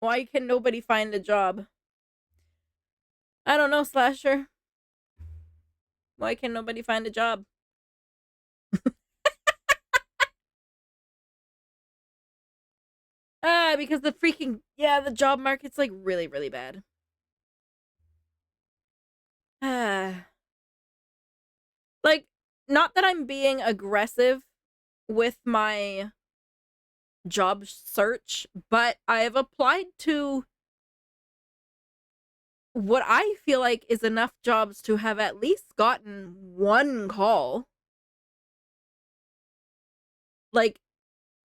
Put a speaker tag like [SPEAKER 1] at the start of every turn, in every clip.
[SPEAKER 1] Why can nobody find a job? I don't know, Slasher. Why can nobody find a job? Because the freaking, the job market's like really, really bad. Like, not that I'm being aggressive with my job search, but I have applied to what I feel like is enough jobs to have at least gotten one call. Like,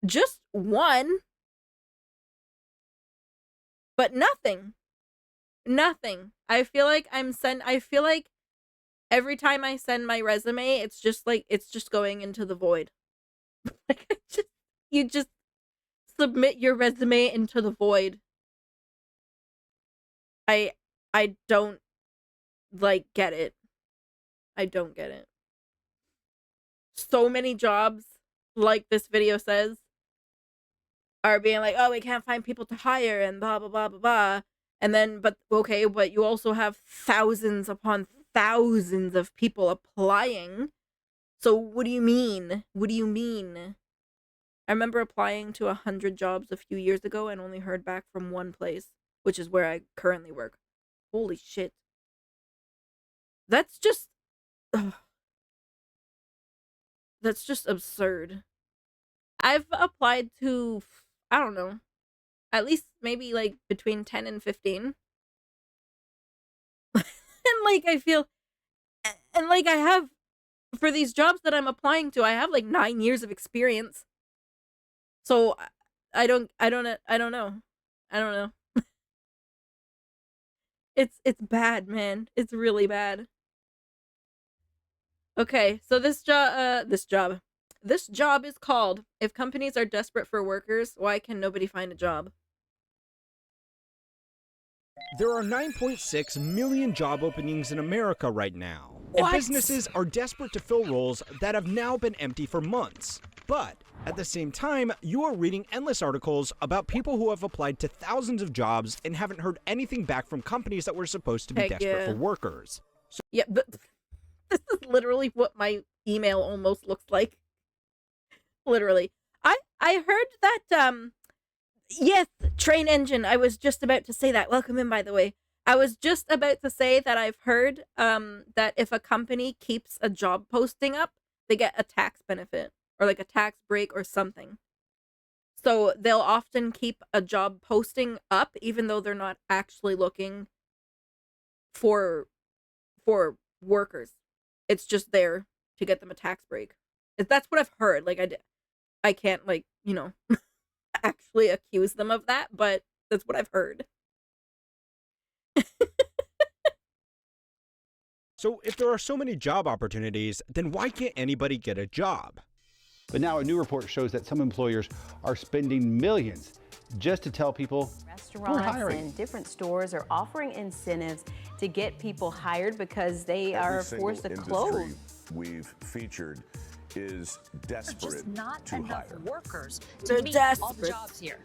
[SPEAKER 1] just one, but nothing. Nothing. I feel like I feel like every time I send my resume, it's just going into the void. Like, you just submit your resume into the void. I I don't like get it. I don't get it. So many jobs, like this video says, are being like, oh, we can't find people to hire and blah blah blah blah blah. And then but you also have thousands upon thousands of people applying. So what do you mean? What do you mean? I remember applying to 100 jobs a few years ago and only heard back from one place, which is where I currently work. Holy shit. That's just ugh, that's just absurd. I've applied to, I don't know, at least maybe like between 10 and 15. And like I feel and like I have for these jobs that I'm applying to, I have like 9 years of experience. So I don't know. I don't know. It's bad, man. It's really bad. Okay, so this job is called If Companies Are Desperate for Workers, Why Can Nobody Find a Job?
[SPEAKER 2] There are 9.6 million job openings in America right now.
[SPEAKER 1] What?
[SPEAKER 2] And businesses are desperate to fill roles that have now been empty for months. But at the same time, you are reading endless articles about people who have applied to thousands of jobs and haven't heard anything back from companies that were supposed to be desperate for workers.
[SPEAKER 1] Yeah, but this is literally what my email almost looks like. Literally. I heard that yes, train engine. I was just about to say that. Welcome in, by the way. I was just about to say that I've heard that if a company keeps a job posting up, they get a tax benefit or like a tax break or something. So they'll often keep a job posting up even though they're not actually looking for workers. It's just there to get them a tax break. That's what I've heard. Like I can't like, actually accuse them of that, but that's what I've heard.
[SPEAKER 2] So if there are so many job opportunities, then why can't anybody get a job?
[SPEAKER 3] But now a new report shows that some employers are spending millions just to tell people
[SPEAKER 4] restaurants and different stores are offering incentives to get people hired because they are forced to close.
[SPEAKER 5] We've featured is desperate
[SPEAKER 6] not
[SPEAKER 5] to
[SPEAKER 6] enough
[SPEAKER 5] hire
[SPEAKER 6] workers
[SPEAKER 1] They're
[SPEAKER 6] to meet all the
[SPEAKER 1] desperate.
[SPEAKER 6] jobs here.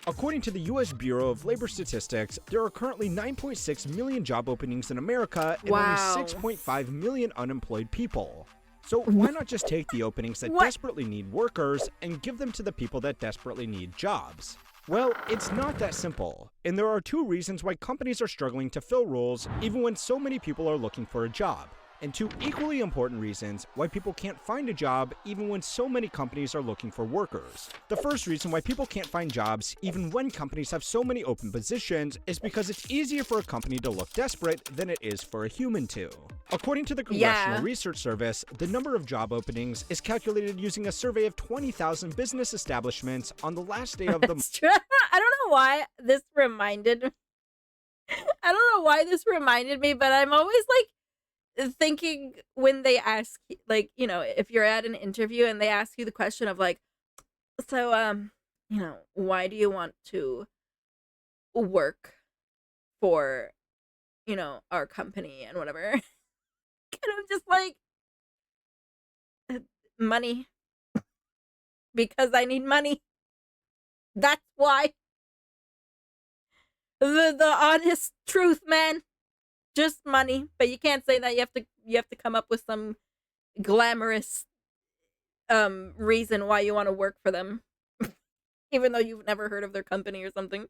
[SPEAKER 2] According to the U.S. Bureau of Labor Statistics, there are currently 9.6 million job openings in America and
[SPEAKER 1] Wow.
[SPEAKER 2] only 6.5 million unemployed people. So why not just take the openings that
[SPEAKER 1] What?
[SPEAKER 2] desperately need workers and give them to the people that desperately need jobs? Well, it's not that simple, and there are two reasons why companies are struggling to fill roles even when so many people are looking for a job. And two equally important reasons why people can't find a job even when so many companies are looking for workers. The first reason why people can't find jobs even when companies have so many open positions is because it's easier for a company to look desperate than it is for a human to. According to the Congressional
[SPEAKER 1] Yeah.
[SPEAKER 2] Research Service, the number of job openings is calculated using a survey of 20,000 business establishments on the last day of the
[SPEAKER 1] It's true. I don't know why this reminded I don't know why this reminded me, but I'm always like thinking when they ask, like, if you're at an interview and they ask you the question of like, so why do you want to work for our company and whatever. And I'm just like, money, because I need money. That's why. The honest truth, man. Just money, but you can't say that. You have to come up with some glamorous reason why you want to work for them, even though you've never heard of their company or something.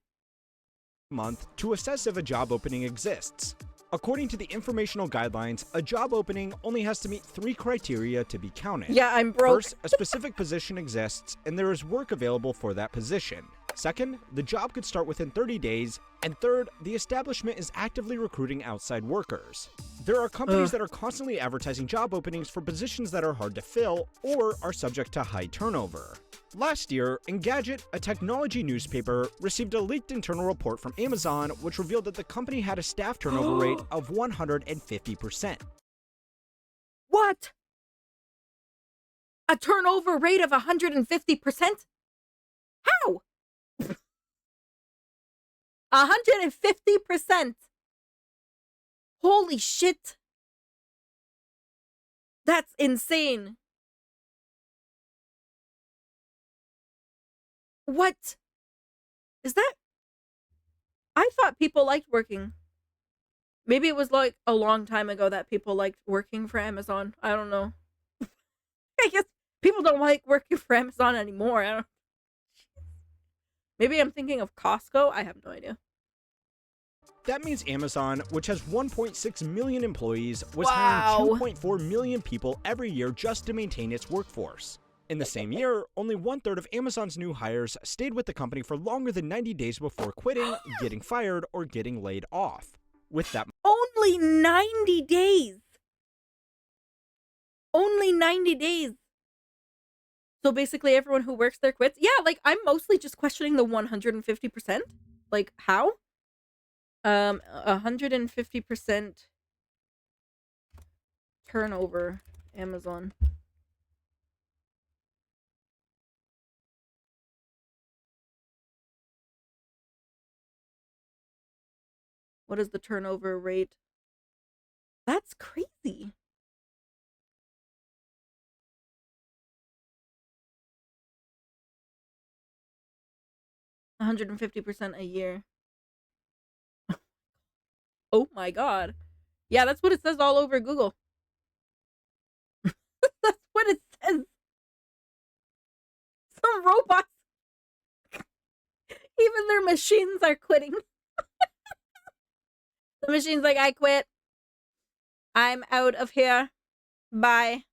[SPEAKER 2] Month to assess if a job opening exists. According to the informational guidelines, a job opening only has to meet 3 criteria to be counted.
[SPEAKER 1] Yeah, I'm broke.
[SPEAKER 2] First, a specific position exists and there is work available for that position. Second, the job could start within 30 days. And third, the establishment is actively recruiting outside workers. There are companies that are constantly advertising job openings for positions that are hard to fill or are subject to high turnover. Last year, Engadget, a technology newspaper, received a leaked internal report from Amazon which revealed that the company had a staff turnover rate of 150%.
[SPEAKER 1] What? A turnover rate of 150%? How? 150%. Holy shit. That's insane. What? Is that? I thought people liked working. Maybe it was like a long time ago that people liked working for Amazon. I don't know. I guess people don't like working for Amazon anymore. I don't. Maybe I'm thinking of Costco. I have no idea.
[SPEAKER 2] That means Amazon, which has 1.6 million employees, was
[SPEAKER 1] Wow.
[SPEAKER 2] hiring 2.4 million people every year just to maintain its workforce. In the same year, only 1/3 of Amazon's new hires stayed with the company for longer than 90 days before quitting, getting fired, or getting laid off. With that,
[SPEAKER 1] Only 90 days. Only 90 days. So basically everyone who works there quits? Yeah, like I'm mostly just questioning the 150%. Like how? 150% turnover Amazon. What is the turnover rate? That's crazy. $150% a year. Oh my god. Yeah, that's what it says all over Google. That's what it says. Some robots. Even their machines are quitting. The machine's like, I quit. I'm out of here. Bye.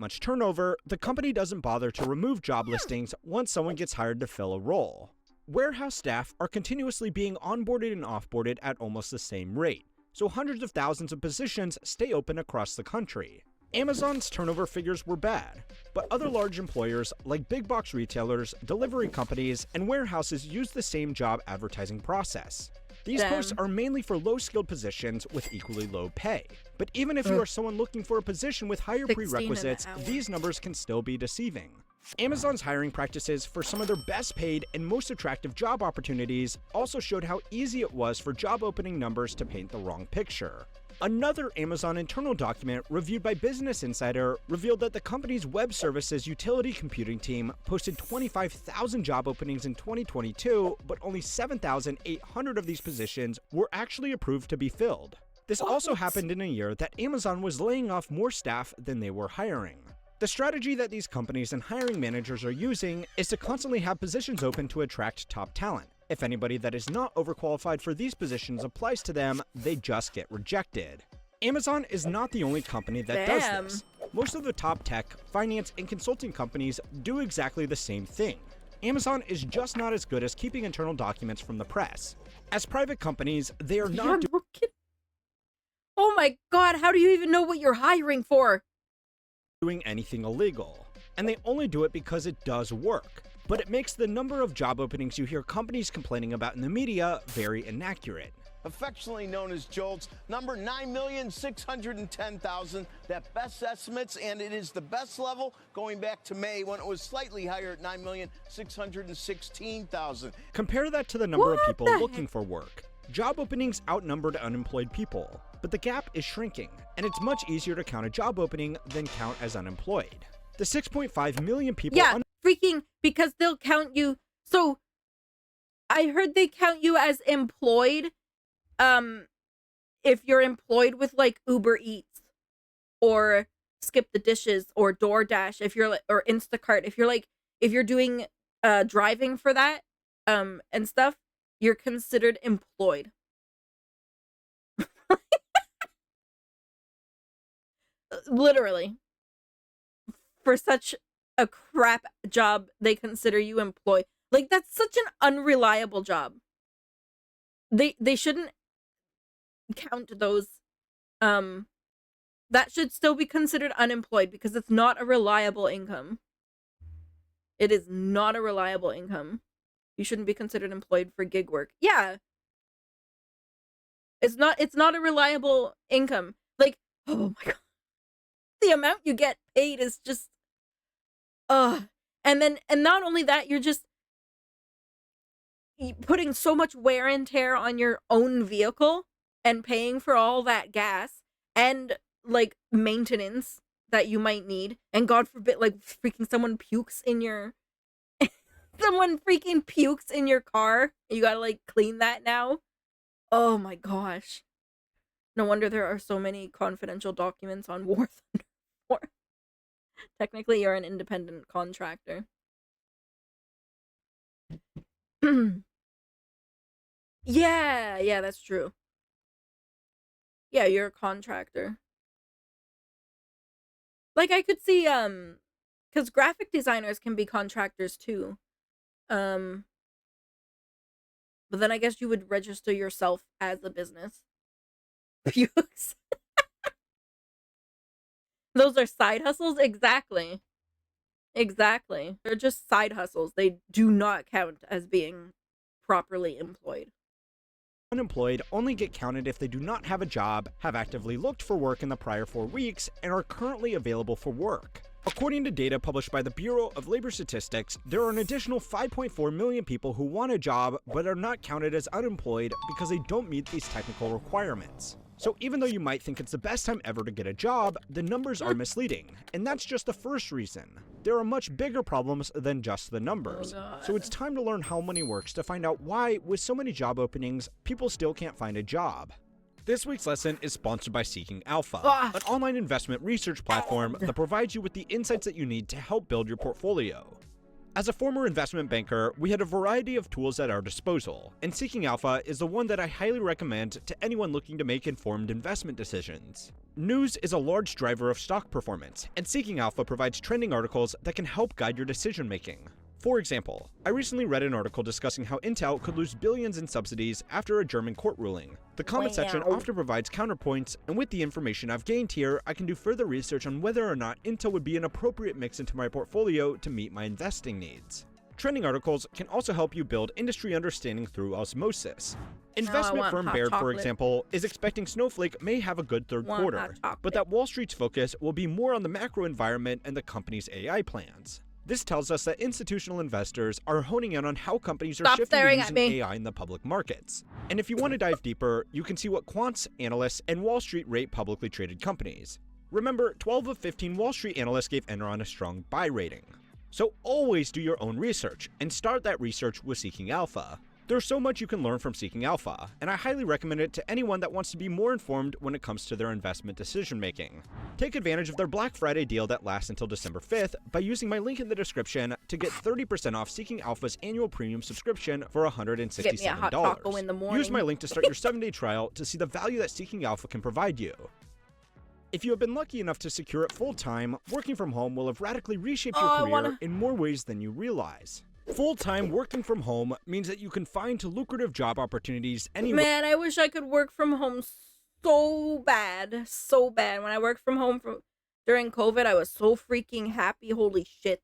[SPEAKER 2] much turnover, the company doesn't bother to remove job listings once someone gets hired to fill a role. Warehouse staff are continuously being onboarded and offboarded at almost the same rate, so hundreds of thousands of positions stay open across the country. Amazon's turnover figures were bad, but other large employers like big box retailers, delivery companies, and warehouses use the same job advertising process. These posts are mainly for low-skilled positions with equally low pay. But even if you are someone looking for a position with higher prerequisites, these numbers can still be deceiving. Amazon's hiring practices for some of their best paid and most attractive job opportunities also showed how easy it was for job opening numbers to paint the wrong picture. Another Amazon internal document reviewed by Business Insider revealed that the company's web services utility computing team posted 25,000 job openings in 2022, but only 7,800 of these positions were actually approved to be filled. This also happened in a year that Amazon was laying off more staff than they were hiring. The strategy that these companies and hiring managers are using is to constantly have positions open to attract top talent. If anybody that is not overqualified for these positions applies to them, they just get rejected. Amazon is not the only company that does this. Most of the top tech, finance, and consulting companies do exactly the same thing. Amazon is just not as good as keeping internal documents from the press. As private companies, they are not
[SPEAKER 1] Oh my god, how do you even know what you're hiring for?
[SPEAKER 2] doing anything illegal, and they only do it because it does work. But it makes the number of job openings you hear companies complaining about in the media very inaccurate.
[SPEAKER 6] Affectionately known as JOLTS, number 9,610,000, that best estimates, and it is the best level going back to May when it was slightly higher at 9,616,000.
[SPEAKER 2] Compare that to the number of people looking for work. Job openings outnumbered unemployed people, but the gap is shrinking, and it's much easier to count a job opening than count as unemployed. The 6.5 million people
[SPEAKER 1] freaking, because they'll count you. So I heard they count you as employed, if you're employed with like Uber Eats or Skip the Dishes or DoorDash, if you're like, or Instacart, if you're doing driving for that and stuff, you're considered employed. Literally. For such a crap job, they consider you employed. Like, that's such an unreliable job. They shouldn't count those. That should still be considered unemployed because it's not a reliable income. It is not a reliable income. You shouldn't be considered employed for gig work. Yeah. It's not a reliable income. Like, oh my god. The amount you get paid is just and not only that, you're just putting so much wear and tear on your own vehicle and paying for all that gas and like maintenance that you might need, and god forbid like freaking someone pukes in your car. You gotta like clean that now. Oh my gosh. No wonder there are so many confidential documents on War Thunder 4. Technically, you're an independent contractor. Yeah, that's true. Yeah, you're a contractor. Like, I could see, because graphic designers can be contractors too. But then I guess you would register yourself as a business. Pukes. Those are side hustles? Exactly. They're just side hustles. They do not count as being properly employed.
[SPEAKER 2] Unemployed only get counted if they do not have a job, have actively looked for work in the prior 4 weeks, and are currently available for work. According to data published by the Bureau of Labor Statistics, there are an additional 5.4 million people who want a job but are not counted as unemployed because they don't meet these technical requirements. So even though you might think it's the best time ever to get a job, the numbers are misleading. And that's just the first reason. There are much bigger problems than just the numbers. So it's time to learn how money works to find out why, with so many job openings, people still can't find a job. This week's lesson is sponsored by Seeking Alpha, an online investment research platform that provides you with the insights that you need to help build your portfolio. As a former investment banker, we had a variety of tools at our disposal, and Seeking Alpha is the one that I highly recommend to anyone looking to make informed investment decisions. News is a large driver of stock performance, and Seeking Alpha provides trending articles that can help guide your decision making. For example, I recently read an article discussing how Intel could lose billions in subsidies after a German court ruling. The comment section often provides counterpoints, and with the information I've gained here, I can do further research on whether or not Intel would be an appropriate mix into my portfolio to meet my investing needs. Trending articles can also help you build industry understanding through osmosis. Investment firm Baird, for example, is expecting Snowflake may have a good third quarter, but that Wall Street's focus will be more on the macro environment and the company's AI plans. This tells us that institutional investors are honing in on how companies are shifting to using AI in the public markets. And if you want to dive deeper, you can see what quants, analysts, and Wall Street rate publicly traded companies. Remember, 12 of 15 Wall Street analysts gave Enron a strong buy rating. So always do your own research, and start that research with Seeking Alpha. There's so much you can learn from Seeking Alpha, and I highly recommend it to anyone that wants to be more informed when it comes to their investment decision making. Take advantage of their Black Friday deal that lasts until December 5th by using my link in the description to get 30% off Seeking Alpha's annual premium subscription for $167.
[SPEAKER 1] Get me a hot taco in the morning.
[SPEAKER 2] Use my link to start your 7-day trial to see the value that Seeking Alpha can provide you. If you have been lucky enough to secure it full-time, working from home will have radically reshaped your career in more ways than you realize. Full-time working from home means that you can find lucrative job opportunities anywhere.
[SPEAKER 1] Man, I wish I could work from home so bad. So bad. When I worked from home during COVID, I was so freaking happy. Holy shit.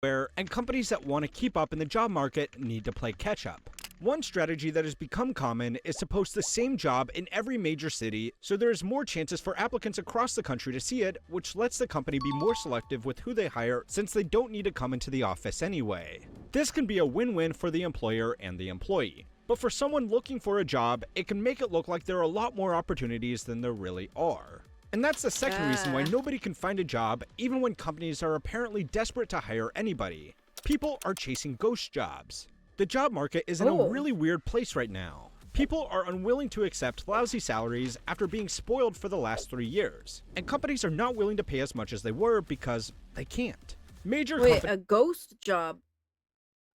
[SPEAKER 2] And companies that want to keep up in the job market need to play catch-up. One strategy that has become common is to post the same job in every major city, so there's more chances for applicants across the country to see it, which lets the company be more selective with who they hire since they don't need to come into the office anyway. This can be a win-win for the employer and the employee. But for someone looking for a job, it can make it look like there are a lot more opportunities than there really are. And that's the second reason why nobody can find a job, even when companies are apparently desperate to hire anybody. People are chasing ghost jobs. The job market is in a really weird place right now. People are unwilling to accept lousy salaries after being spoiled for the last 3 years, and companies are not willing to pay as much as they were because they can't.
[SPEAKER 1] Wait, a ghost job?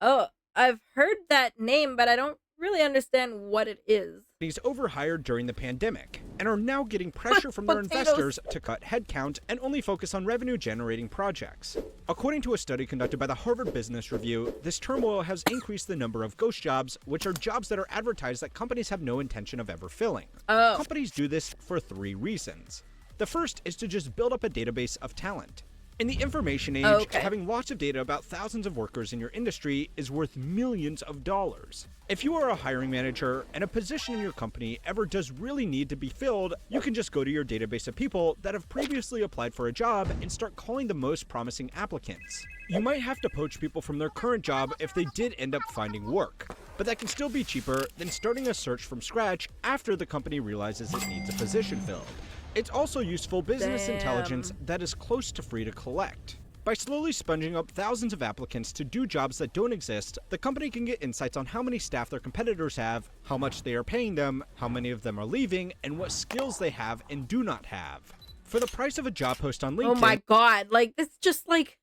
[SPEAKER 1] Oh, I've heard that name, but I don't really understand what it is.
[SPEAKER 2] Companies overhired during the pandemic and are now getting pressure from their investors to cut headcount and only focus on revenue-generating projects. According to a study conducted by the Harvard Business Review, this turmoil has increased the number of ghost jobs, which are jobs that are advertised that companies have no intention of ever filling. Companies do this for 3 reasons. The first is to just build up a database of talent. In the information age, having lots of data about thousands of workers in your industry is worth millions of dollars. If you are a hiring manager and a position in your company ever does really need to be filled, you can just go to your database of people that have previously applied for a job and start calling the most promising applicants. You might have to poach people from their current job if they did end up finding work, but that can still be cheaper than starting a search from scratch after the company realizes it needs a position filled. It's also useful business intelligence that is close to free to collect. By slowly sponging up thousands of applicants to do jobs that don't exist, the company can get insights on how many staff their competitors have, how much they are paying them, how many of them are leaving, and what skills they have and do not have. For the price of a job post on LinkedIn—
[SPEAKER 1] Oh my god, like, this just like...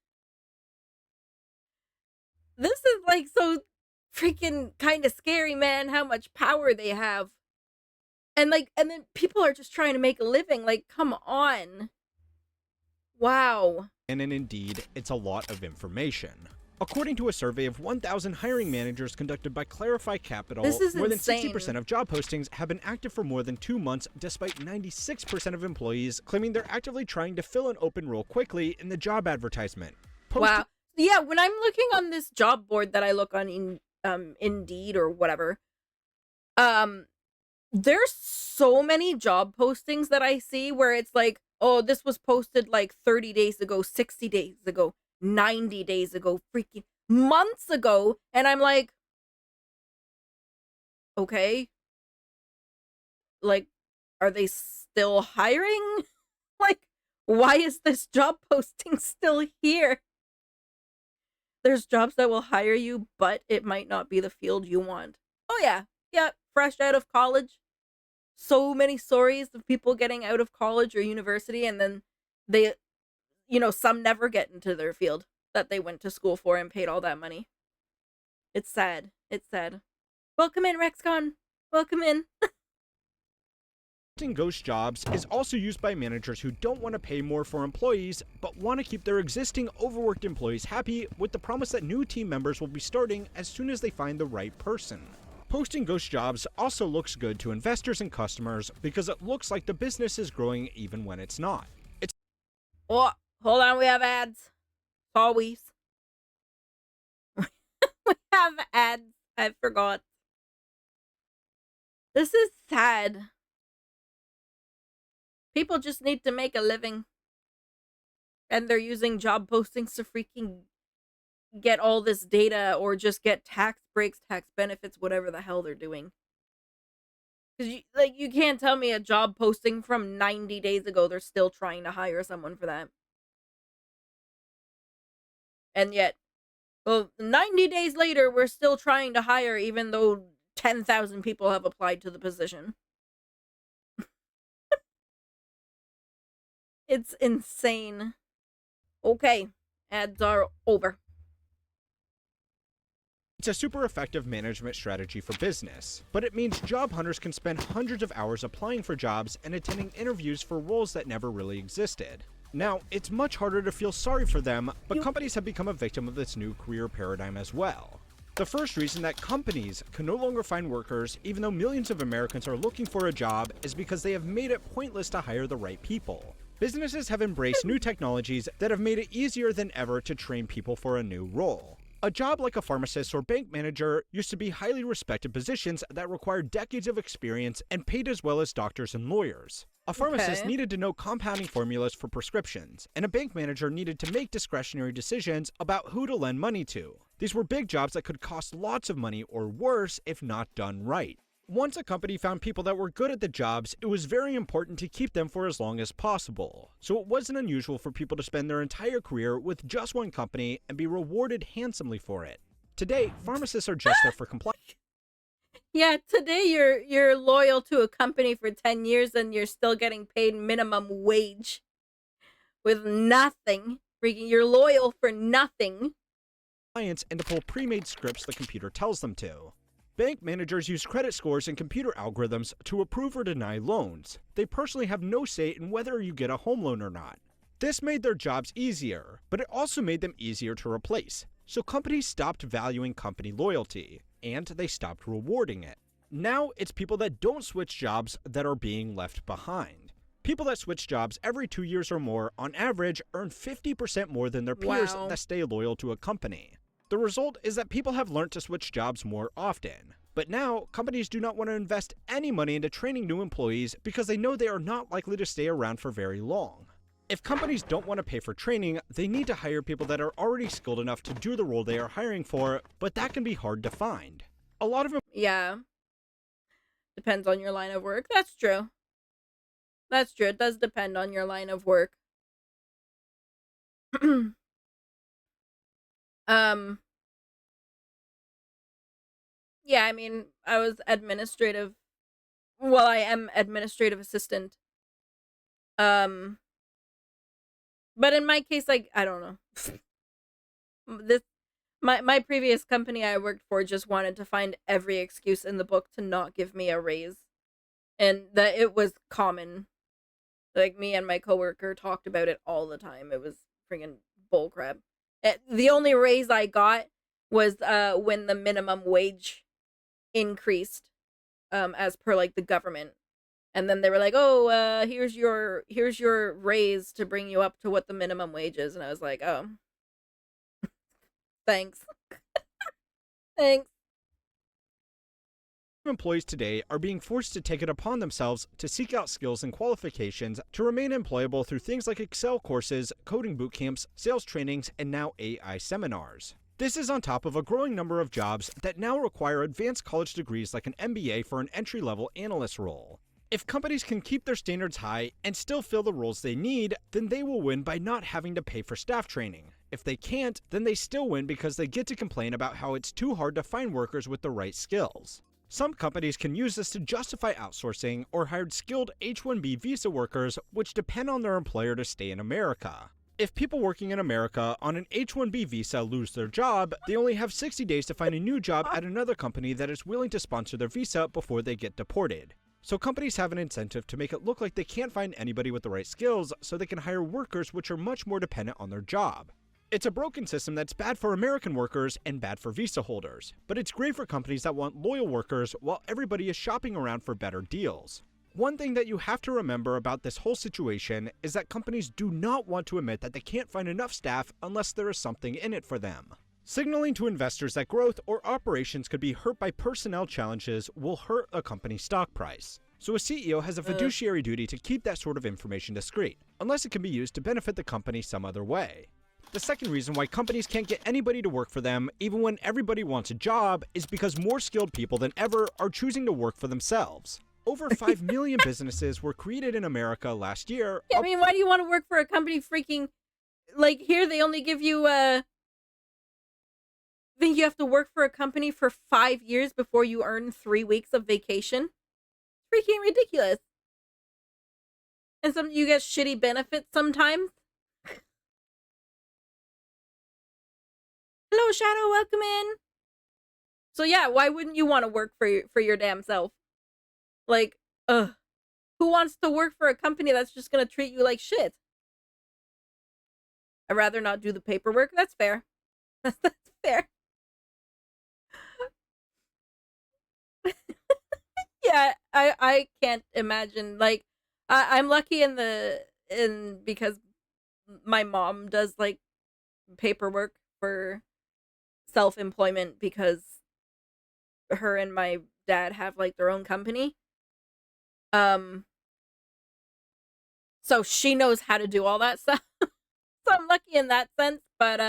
[SPEAKER 1] This is like so freaking kind of scary, man, how much power they have. And then people are just trying to make a living. Like, come on. Wow.
[SPEAKER 2] And indeed, it's a lot of information. According to a survey of 1,000 hiring managers conducted by Clarify Capital, more than 60% of job postings have been active for more than 2 months, despite 96% of employees claiming they're actively trying to fill an open role quickly in the job advertisement.
[SPEAKER 1] Wow. Yeah, when I'm looking on this job board that I look on in Indeed or whatever, there's so many job postings that I see where it's like, oh, this was posted like 30 days ago, 60 days ago, 90 days ago, freaking months ago. And I'm like, okay, like, are they still hiring? Like, why is this job posting still here? There's jobs that will hire you, but it might not be the field you want. Oh yeah, fresh out of college. So many stories of people getting out of college or university and then they, some never get into their field that they went to school for and paid all that money. It's sad. It's sad. Welcome in, RexCon. Welcome in.
[SPEAKER 2] Ghost jobs is also used by managers who don't want to pay more for employees, but want to keep their existing overworked employees happy with the promise that new team members will be starting as soon as they find the right person. Posting ghost jobs also looks good to investors and customers because it looks like the business is growing even when it's not.
[SPEAKER 1] Oh, hold on, we have ads. Always. We have ads. I forgot. This is sad. People just need to make a living. And they're using job postings to freaking get all this data or just get tax breaks, tax benefits, whatever the hell they're doing. Because you can't tell me a job posting from 90 days ago, they're still trying to hire someone for that. And yet, 90 days later, we're still trying to hire even though 10,000 people have applied to the position. It's insane. Okay, ads are over.
[SPEAKER 2] It's a super effective management strategy for business, but it means job hunters can spend hundreds of hours applying for jobs and attending interviews for roles that never really existed. Now, it's much harder to feel sorry for them, but companies have become a victim of this new career paradigm as well. The first reason that companies can no longer find workers, even though millions of Americans are looking for a job, is because they have made it pointless to hire the right people. Businesses have embraced new technologies that have made it easier than ever to train people for a new role. A job like a pharmacist or bank manager used to be highly respected positions that required decades of experience and paid as well as doctors and lawyers. A pharmacist needed to know compounding formulas for prescriptions, and a bank manager needed to make discretionary decisions about who to lend money to. These were big jobs that could cost lots of money or worse if not done right. Once a company found people that were good at the jobs, it was very important to keep them for as long as possible. So it wasn't unusual for people to spend their entire career with just one company and be rewarded handsomely for it. Today, pharmacists are just there for compliance.
[SPEAKER 1] Yeah, today you're loyal to a company for 10 years and you're still getting paid minimum wage with nothing. Freaking, you're loyal for nothing.
[SPEAKER 2] And to pull pre-made scripts the computer tells them to. Bank managers use credit scores and computer algorithms to approve or deny loans. They personally have no say in whether you get a home loan or not. This made their jobs easier, but it also made them easier to replace. So companies stopped valuing company loyalty, and they stopped rewarding it. Now it's people that don't switch jobs that are being left behind. People that switch jobs every 2 years or more, on average, earn 50% more than their peers
[SPEAKER 1] Wow.
[SPEAKER 2] that stay loyal to a company. The result is that people have learned to switch jobs more often. But now, companies do not want to invest any money into training new employees because they know they are not likely to stay around for very long. If companies don't want to pay for training, they need to hire people that are already skilled enough to do the role they are hiring for, but that can be hard to find. A lot of
[SPEAKER 1] Yeah. Depends on your line of work. That's true. That's true. It does depend on your line of work. um yeah, I mean, I was administrative. Well, I am administrative assistant. Um but in my case, like, I don't know. This my previous company I worked for just wanted to find every excuse in the book to not give me a raise. And that it was common. Like, me and my coworker talked about it all the time. It was friggin' bullcrap. The only raise I got was when the minimum wage increased, as per like the government. And then they were like, "Oh, here's your raise to bring you up to what the minimum wage is." And I was like, "Oh, thanks, thanks."
[SPEAKER 2] employees today are being forced to take it upon themselves to seek out skills and qualifications to remain employable through things like Excel courses, coding boot camps, sales trainings, and now AI seminars. This is on top of a growing number of jobs that now require advanced college degrees like an MBA for an entry-level analyst role. If companies can keep their standards high and still fill the roles they need, then they will win by not having to pay for staff training. If they can't, then they still win because they get to complain about how it's too hard to find workers with the right skills. Some companies can use this to justify outsourcing or hired skilled H-1B visa workers which depend on their employer to stay in America. If people working in America on an H-1B visa lose their job, they only have 60 days to find a new job at another company that is willing to sponsor their visa before they get deported. So companies have an incentive to make it look like they can't find anybody with the right skills so they can hire workers which are much more dependent on their job. It's a broken system that's bad for American workers and bad for visa holders, but it's great for companies that want loyal workers while everybody is shopping around for better deals. One thing that you have to remember about this whole situation is that companies do not want to admit that they can't find enough staff unless there is something in it for them. Signaling to investors that growth or operations could be hurt by personnel challenges will hurt a company's stock price. So a CEO has a fiduciary duty to keep that sort of information discreet, unless it can be used to benefit the company some other way. The second reason why companies can't get anybody to work for them, even when everybody wants a job, is because more skilled people than ever are choosing to work for themselves. Over 5 million businesses were created in America last year.
[SPEAKER 1] Yeah, I mean, why do you want to work for a company freaking... Like, here they only give you, think you have to work for a company for 5 years before you earn 3 weeks of vacation? Freaking ridiculous. And you get shitty benefits sometimes. Hello, Shadow, welcome in. So yeah, why wouldn't you want to work for your damn self? Like, who wants to work for a company that's just gonna treat you like shit? I'd rather not do the paperwork. That's fair. That's fair. Yeah, I can't imagine. Like, I'm lucky because my mom does like paperwork for self-employment because her and my dad have like their own company. So she knows how to do all that stuff. So I'm lucky in that sense, but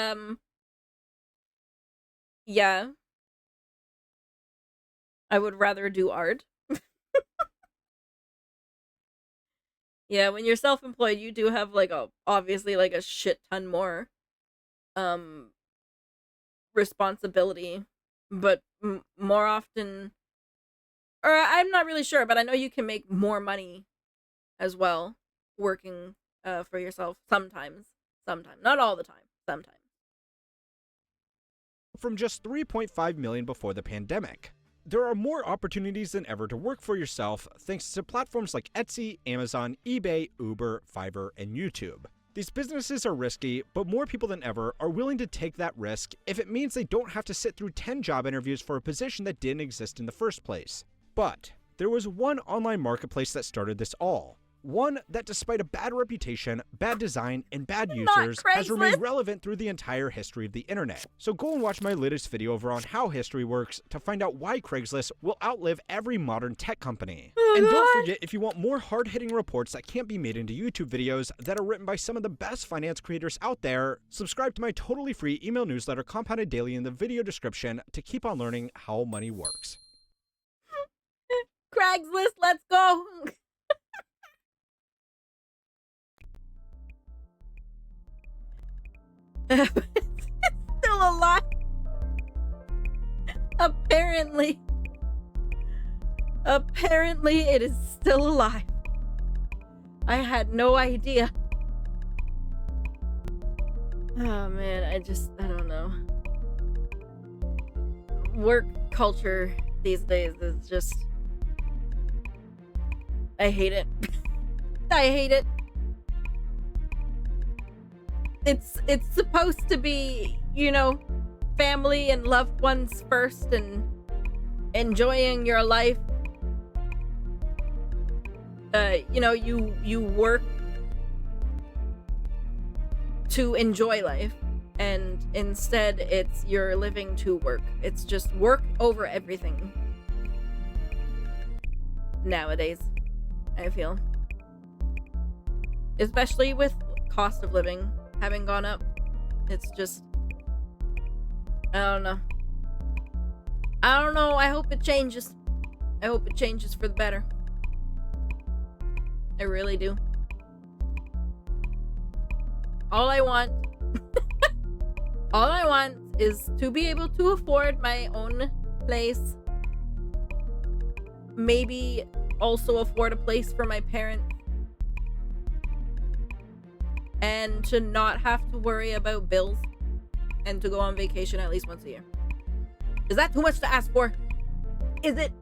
[SPEAKER 1] yeah. I would rather do art. Yeah, when you're self-employed, you do have like obviously like a shit ton more responsibility, but more often, or I'm not really sure, but I know you can make more money as well working for yourself sometimes. Not all the time, sometimes.
[SPEAKER 2] From just 3.5 million before the pandemic. There are more opportunities than ever to work for yourself thanks to platforms like Etsy, Amazon, eBay, Uber, Fiverr, and YouTube. These businesses are risky, but more people than ever are willing to take that risk if it means they don't have to sit through 10 job interviews for a position that didn't exist in the first place. But there was one online marketplace that started this all. One that, despite a bad reputation, bad design, and bad users, has remained relevant through the entire history of the internet. So go and watch my latest video over on how history works to find out why Craigslist will outlive every modern tech company. And don't forget, if you want more hard-hitting reports that can't be made into YouTube videos that are written by some of the best finance creators out there, subscribe to my totally free email newsletter Compounded Daily in the video description to keep on learning how money works.
[SPEAKER 1] Craigslist, let's go! It's still alive. Apparently it is still alive. I had no idea. Oh man, I don't know. Work culture these days is just, I hate it. I hate it. It's supposed to be, you know, family and loved ones first and enjoying your life. You know, you work to enjoy life, and instead it's you're living to work. It's just work over everything nowadays, I feel. Especially with cost of living having gone up. It's just, I don't know. I hope it changes. I hope it changes for the better. I really do. All I want is to be able to afford my own place. Maybe also afford a place for my parents. And to not have to worry about bills, and to go on vacation at least once a year. Is that too much to ask for? Is it?